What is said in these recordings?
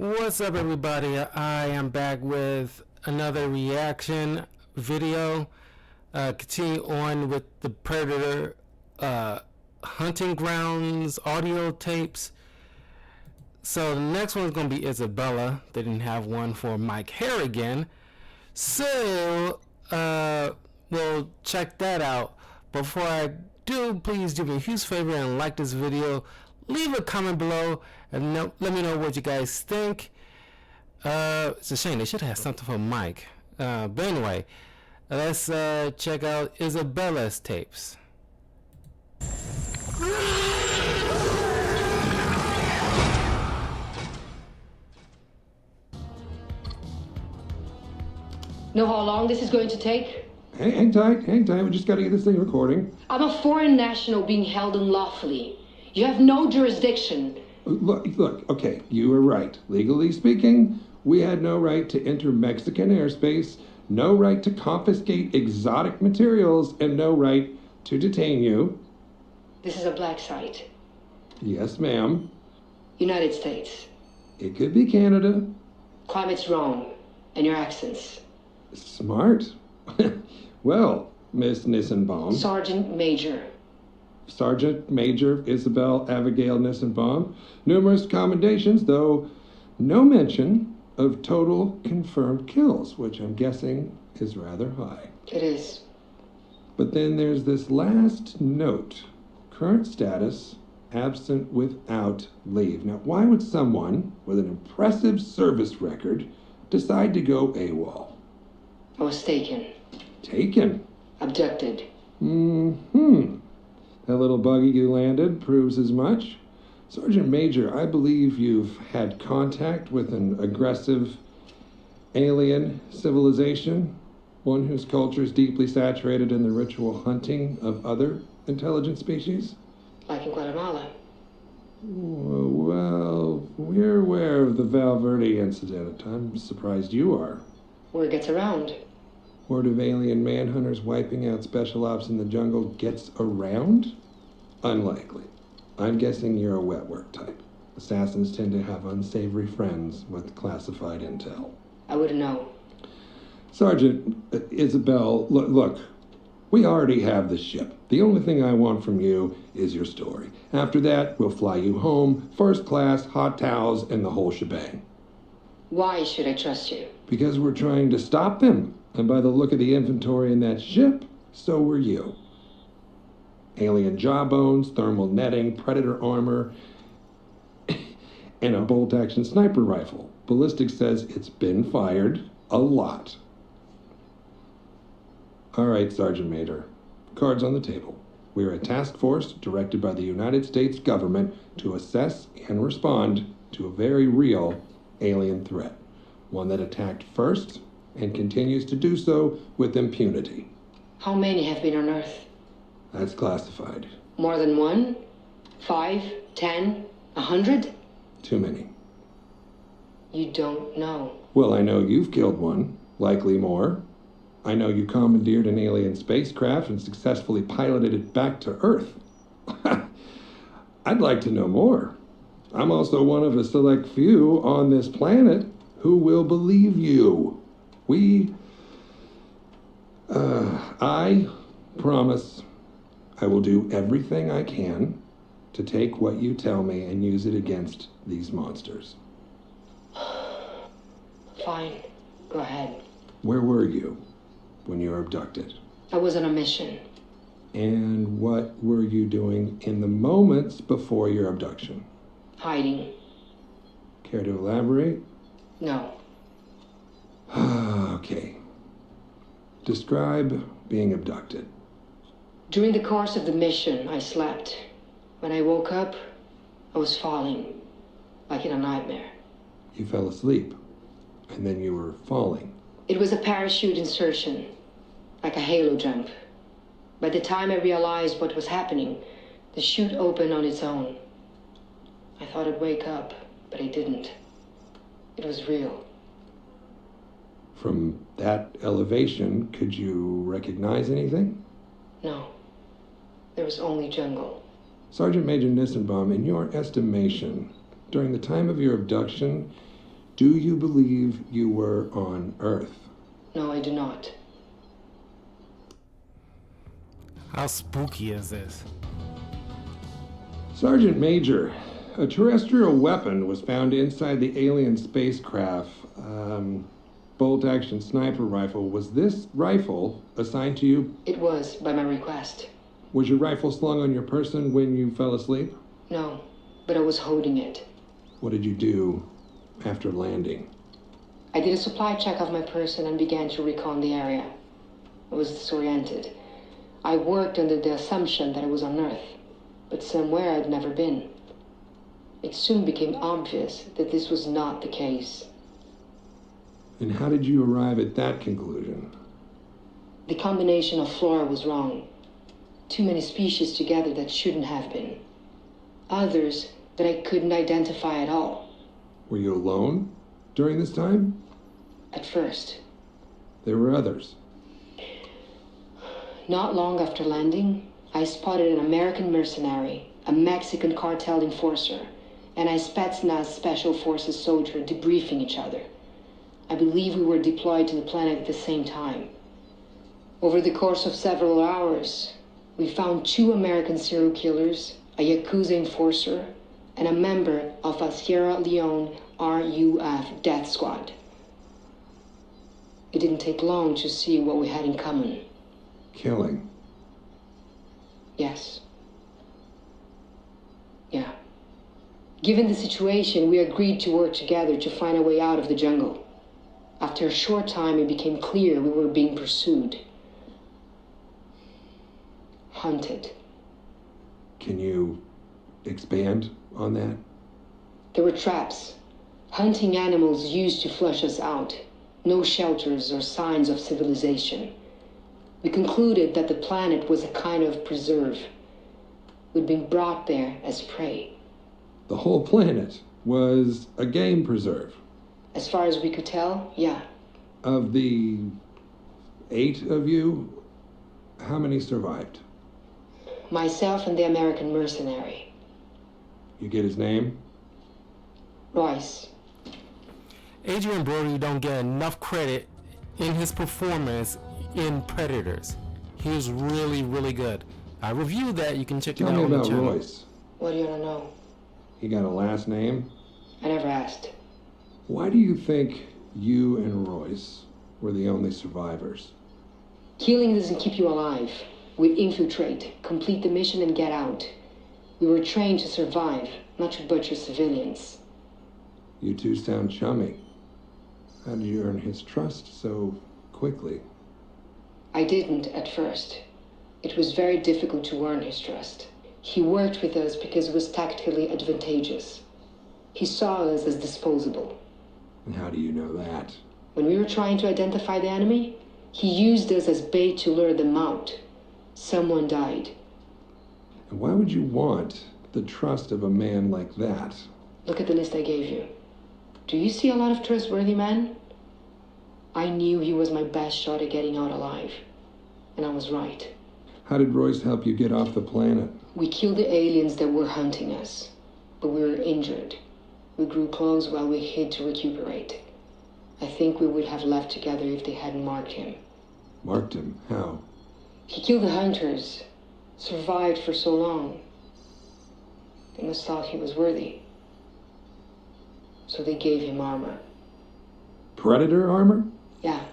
What's up, everybody? I am back with another reaction video. Continue on with the Predator hunting grounds audio tapes. So the next one's gonna be Isabella. They didn't have one for Mike Harrigan, so we'll check that out. Before I do, please do me a huge favor and like this video. Leave a comment below and let me know what you guys think. It's a shame they should have something for Mike. But anyway, let's check out Isabella's tapes. Know how long this is going to take? Hang tight. We just got to get this thing recording. I'm a foreign national being held unlawfully. You have no jurisdiction. Look, okay, you were right. Legally speaking, we had no right to enter Mexican airspace, no right to confiscate exotic materials, and no right to detain you. This is a black site. Yes, ma'am. United States. It could be Canada. Climate's wrong. And your accents. Smart. Well, Miss Nissenbaum. Sergeant Major. Sergeant Major Isabelle Abigail Nissenbaum. Numerous commendations, though no mention of total confirmed kills, which I'm guessing is rather high. It is. But then there's this last note. Current status, absent without leave. Now, why would someone with an impressive service record decide to go AWOL? I was taken. Taken? Abducted. That little buggy you landed proves as much. Sergeant Major, I believe you've had contact with an aggressive alien civilization, one whose culture is deeply saturated in the ritual hunting of other intelligent species? Like in Guatemala. Well, we're aware of the Valverde incident. I'm surprised you are. Word gets around. Word of alien manhunters wiping out special ops in the jungle gets around? Unlikely. I'm guessing you're a wet work type. Assassins tend to have unsavory friends with classified intel. I wouldn't know. Sergeant Isabelle, look, we already have the ship. The only thing I want from you is your story. After that, we'll fly you home, first class, hot towels, and the whole shebang. Why should I trust you? Because we're trying to stop them. And by the look of the inventory in that ship, so were you. Alien jawbones, thermal netting, predator armor, and a bolt-action sniper rifle. Ballistics says it's been fired a lot. All right, Sergeant Major. Cards on the table. We are a task force directed by the United States government to assess and respond to a very real alien threat. One that attacked first and continues to do so with impunity. How many have been on Earth? That's classified. More than one? 5, 10, 100? Too many. You don't know. Well, I know you've killed one, likely more. I know you commandeered an alien spacecraft and successfully piloted it back to Earth. I'd like to know more. I'm also one of a select few on this planet who will believe you. I promise I will do everything I can to take what you tell me and use it against these monsters. Fine. Go ahead. Where were you when you were abducted? I was on a mission. And what were you doing in the moments before your abduction? Hiding. Care to elaborate? No. Okay. Describe being abducted. During the course of the mission, I slept. When I woke up, I was falling, like in a nightmare. You fell asleep, and then you were falling. It was a parachute insertion, like a halo jump. By the time I realized what was happening, the chute opened on its own. I thought I'd wake up, but I didn't. It was real. From that elevation, could you recognize anything? No. There was only jungle. Sergeant Major Nissenbaum, in your estimation, during the time of your abduction, Do you believe you were on Earth? No, I do not. How spooky is this? Sergeant Major, a terrestrial weapon was found inside the alien spacecraft. Bolt-action sniper rifle. Was this rifle assigned to you? It was, by my request. Was your rifle slung on your person when you fell asleep? No, but I was holding it. What did you do after landing? I did a supply check of my person and began to recon the area. I was disoriented. I worked under the assumption that I was on Earth, but somewhere I'd never been. It soon became obvious that this was not the case. And how did you arrive at that conclusion? The combination of flora was wrong. Too many species together that shouldn't have been. Others that I couldn't identify at all. Were you alone during this time? At first. There were others. Not long after landing, I spotted an American mercenary, a Mexican cartel enforcer, and a Spetsnaz Special Forces soldier debriefing each other. I believe we were deployed to the planet at the same time. Over the course of several hours, we found 2 American serial killers, a Yakuza enforcer, and a member of a Sierra Leone RUF death squad. It didn't take long to see what we had in common. Killing. Yes. Yeah. Given the situation, we agreed to work together to find a way out of the jungle. After a short time, it became clear we were being pursued. Hunted. Can you expand on that? There were traps. Hunting animals used to flush us out. No shelters or signs of civilization. We concluded that the planet was a kind of preserve. We'd been brought there as prey. The whole planet was a game preserve. As far as we could tell, yeah. Of the 8 of you, how many survived? Myself and the American mercenary. You get his name? Royce. Adrian Brody don't get enough credit in his performance in Predators. He was really, really good. I reviewed that. You can check it Tell out me on the about channel. Royce. What do you want to know? He got a last name? I never asked. Why do you think you and Royce were the only survivors? Killing doesn't keep you alive. We infiltrate, complete the mission, and get out. We were trained to survive, not to butcher civilians. You two sound chummy. How did you earn his trust so quickly? I didn't at first. It was very difficult to earn his trust. He worked with us because it was tactically advantageous. He saw us as disposable. And how do you know that? When we were trying to identify the enemy, he used us as bait to lure them out. Someone died. And why would you want the trust of a man like that? Look at the list I gave you. Do you see a lot of trustworthy men? I knew he was my best shot at getting out alive. And I was right. How did Royce help you get off the planet? We killed the aliens that were hunting us. But we were injured. We grew close while we hid to recuperate. I think we would have left together if they hadn't marked him. Marked him? How? He killed the hunters. Survived for so long. They must thought he was worthy. So they gave him armor. Predator armor? Yeah,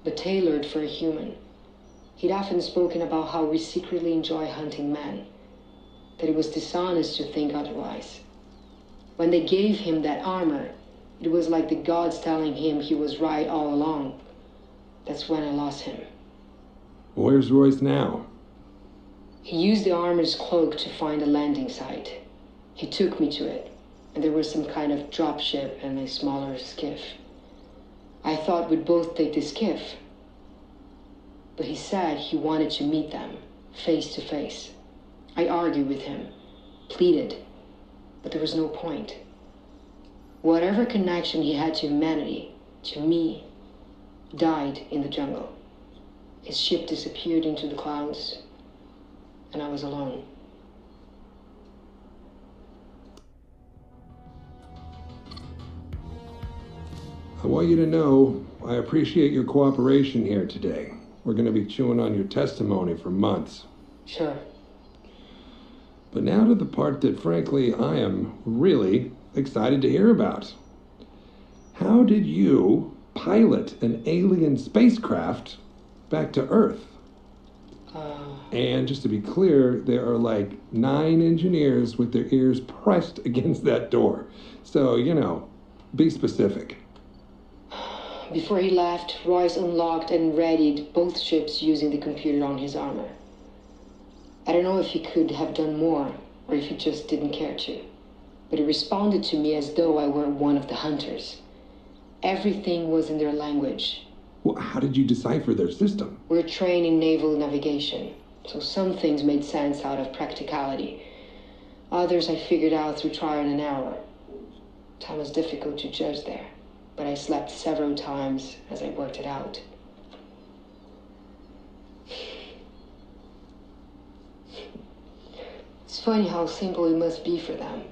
but tailored for a human. He'd often spoken about how we secretly enjoy hunting men, that it was dishonest to think otherwise. When they gave him that armor, it was like the gods telling him he was right all along. That's when I lost him. Where's Royce now? He used the armor's cloak to find a landing site. He took me to it, and there was some kind of dropship and a smaller skiff. I thought we'd both take the skiff. But he said he wanted to meet them, face to face. I argued with him, pleaded, but there was no point. Whatever connection he had to humanity, to me, died in the jungle. His ship disappeared into the clouds, and I was alone. I want you to know I appreciate your cooperation here today. We're going to be chewing on your testimony for months. Sure. But now to the part that, frankly, I am really excited to hear about. How did you pilot an alien spacecraft back to Earth? And just to be clear, there are like 9 engineers with their ears pressed against that door. So, be specific. Before he left, Royce unlocked and readied both ships using the computer on his armor. I don't know if he could have done more, or if he just didn't care to. But he responded to me as though I were one of the hunters. Everything was in their language. Well, how did you decipher their system? We're trained in naval navigation, so some things made sense out of practicality. Others I figured out through trial and error. Time was difficult to judge there, but I slept several times as I worked it out. It's funny how simple it must be for them.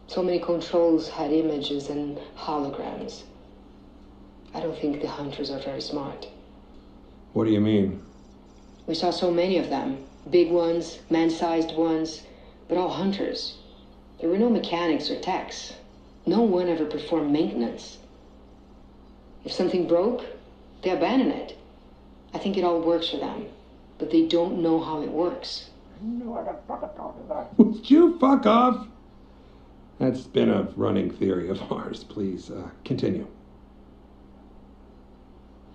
So many controls had images and holograms. I don't think the hunters are very smart. What do you mean? We saw so many of them. Big ones, man-sized ones, but all hunters. There were no mechanics or techs. No one ever performed maintenance. If something broke, they abandon it. I think it all works for them, but they don't know how it works. Would you fuck off? That's been a running theory of ours. Please, continue.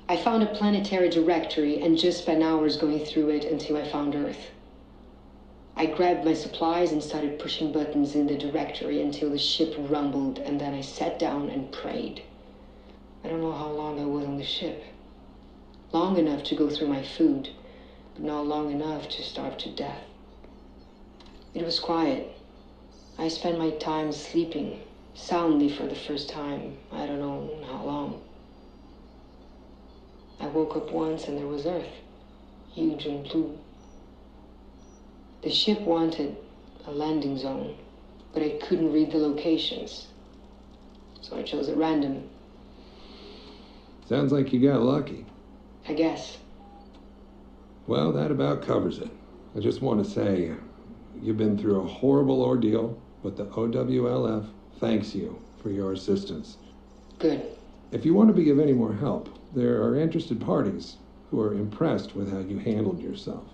I found a planetary directory and just spent hours going through it until I found Earth. I grabbed my supplies and started pushing buttons in the directory until the ship rumbled, and then I sat down and prayed. I don't know how long I was on the ship. Long enough to go through my food, but not long enough to starve to death. It was quiet. I spent my time sleeping, soundly for the first time, I don't know how long. I woke up once and there was Earth, huge and blue. The ship wanted a landing zone, but I couldn't read the locations, so I chose at random. Sounds like you got lucky. I guess. Well, that about covers it. I just want to say, you've been through a horrible ordeal, but the OWLF thanks you for your assistance. Good. If you want to be of any more help, there are interested parties who are impressed with how you handled yourself.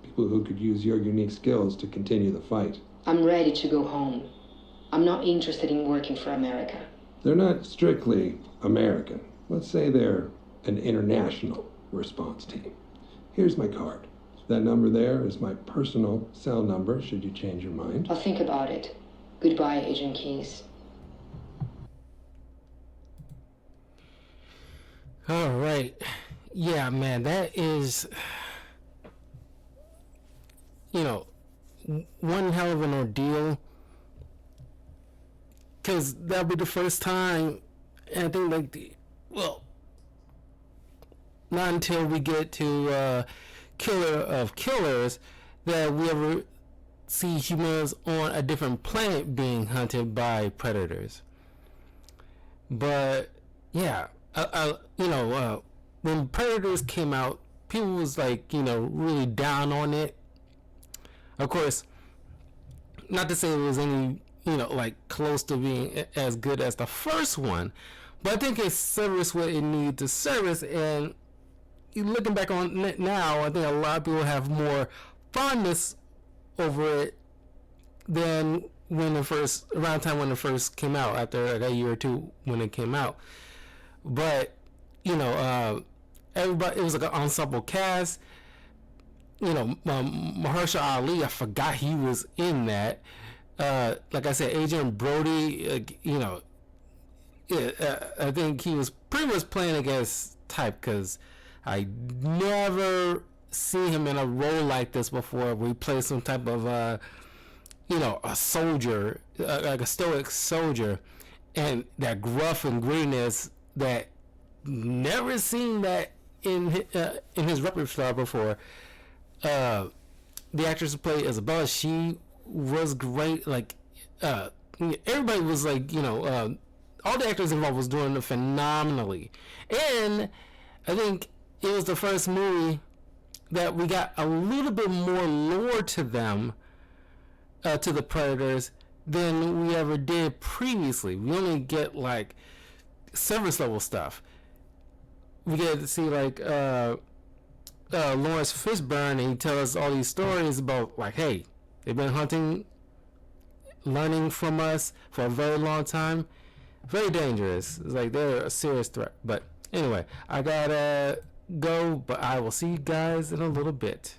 People who could use your unique skills to continue the fight. I'm ready to go home. I'm not interested in working for America. They're not strictly American. Let's say they're an international response team. Here's my card. That number there is my personal cell number, should you change your mind. I'll think about it. Goodbye, Agent Keys. All right. Yeah, man, that is, one hell of an ordeal. Because that'll be the first time, and I think, not until we get to Killer of Killers, that we ever see humans on a different planet being hunted by predators. But, yeah. When Predators came out, people was really down on it. Of course, not to say it was any, close to being as good as the first one, but I think it serviced what it needed to service. And looking back on it now, I think a lot of people have more fondness over it than around the time when it first came out, after a year or two when it came out. But everybody, it was like an ensemble cast. Mahershala Ali, I forgot he was in that. Like I said, Agent Brody, I think he was pretty much playing against type, because I never seen him in a role like this before, where he played some type of a soldier, like a stoic soldier, and that gruff and grittiness that never seen that in his repertoire before. The actress who played Isabelle, she was great. Everybody was all the actors involved was doing phenomenally, and I think it was the first movie that we got a little bit more lore to them, to the Predators, than we ever did previously. We only get like surface level stuff. We get to see like Lawrence Fishburne, and he tells us all these stories about like, hey, they've been hunting, learning from us for a very long time. Very dangerous. It's like they're a serious threat. But anyway, I gotta go, but I will see you guys in a little bit.